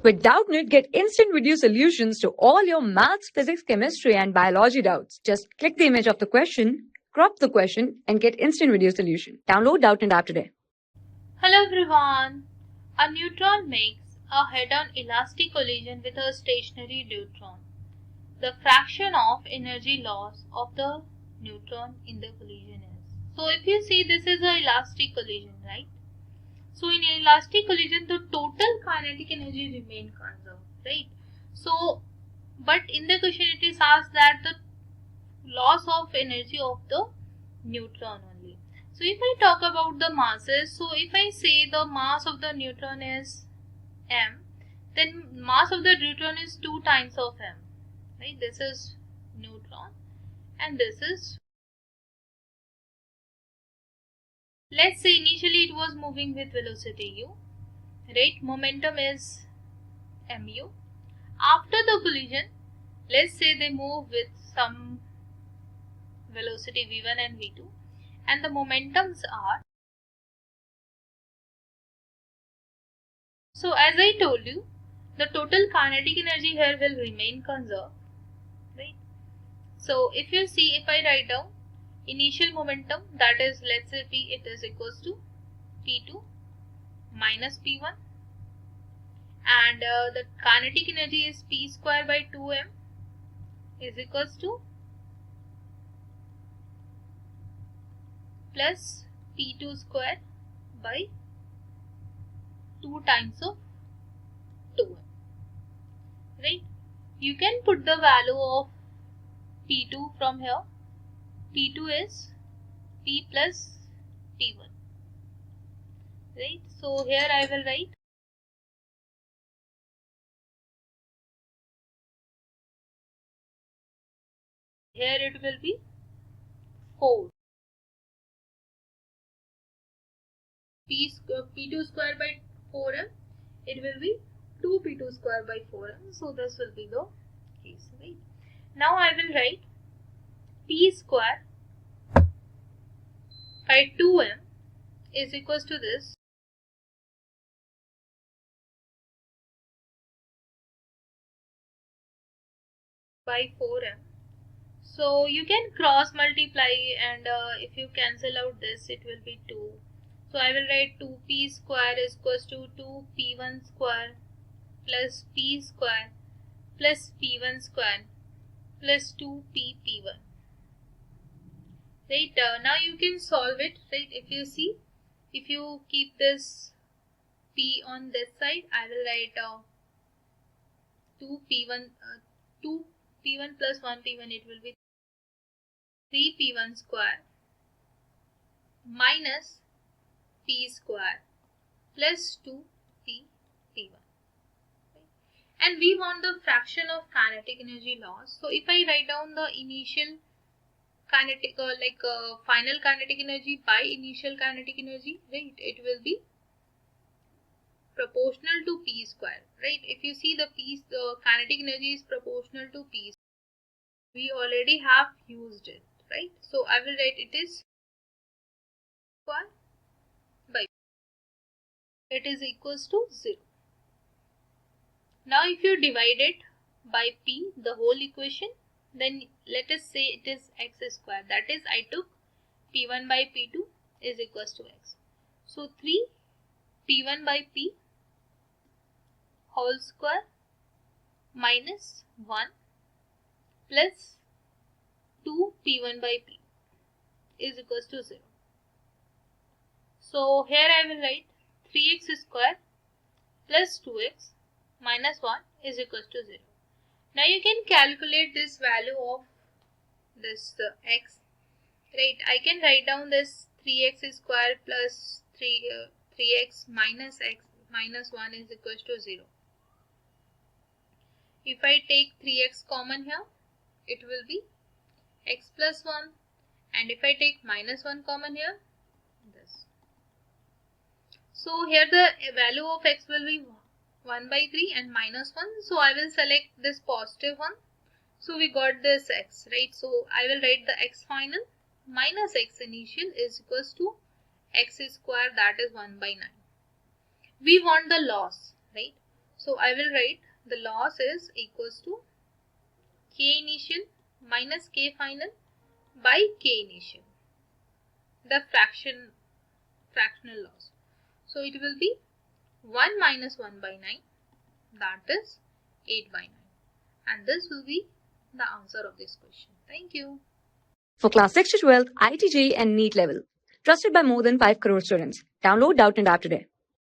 With Doubtnut, get instant video solutions to all your maths, physics, chemistry, and biology doubts. Just click the image of the question, crop the question, and get instant video solution. Download Doubtnut app today. Hello everyone. A neutron makes a head-on elastic collision with a stationary deuteron. The fraction of energy loss of the neutron in the collision is. So if you see, this is an elastic collision, right? So in elastic collision, the total kinetic energy remain conserved, right? So, but in the question it is asked that the loss of energy of the neutron only. So if I talk about the masses, so if I say the mass of the neutron is m, then mass of the deuteron is 2 times of m, right? This is neutron and this is, let's say initially it was moving with velocity u, right? Momentum is mu. After the collision, let's say they move with some velocity v1 and v2, and the momentums are, so as I told you, the total kinetic energy here will remain conserved, right? So if you see, if I write down initial momentum, that is, let's say p, it is equals to p2 minus p1, and the kinetic energy is p square by 2m is equals to plus p2 square by 2 times of 2m, right? You can put the value of p2 from here. p2 is p plus p1, right? So here I will write here it will be 4 p2 square by 4m, it will be 2 p2 square by 4m. So this will be the case, right? Now I will write p square by 2m is equals to this by 4m. So you can cross multiply, and if you cancel out this, it will be 2. So I will write 2p square is equals to 2p1 square plus p square plus p1 square plus 2p1. Right, now you can solve it, right? If you see, if you keep this p on this side, I will write 2p1 plus 1p1, it will be 3p1 square minus p square plus 2p1. And we want the fraction of kinetic energy loss. So if I write down the initial kinetic final kinetic energy by initial kinetic energy, right, it will be proportional to p square, right? If you see, the kinetic energy is proportional to p. We already have used it, right? So I will write it is square by it is equals to 0. Now if you divide it by p, the whole equation, then let us say it is x square. That is, I took p1 by p2 is equals to x. So 3 p1 by p whole square minus 1 plus 2 p1 by p is equals to 0. So here I will write 3x square plus 2x minus 1 is equals to 0. Now you can calculate this value of this x, right? I can write down this 3x square plus 3x minus x minus 1 is equals to 0. If I take 3x common here, it will be x plus 1, and if I take minus 1 common here, this. So here the value of x will be 1 by 3 and minus 1. So I will select this positive one. So we got this x, right? So I will write the x final minus x initial is equals to x square, that is 1 by 9. We want the loss, right? So I will write the loss is equals to K initial minus K final by K initial, the fractional loss. So it will be 1 minus 1 by 9, that is 8 by 9. And this will be the answer of this question. Thank you. For class 6 to 12, IIT JEE and NEET level. Trusted by more than 5 crore students. Download Doubtnut app today.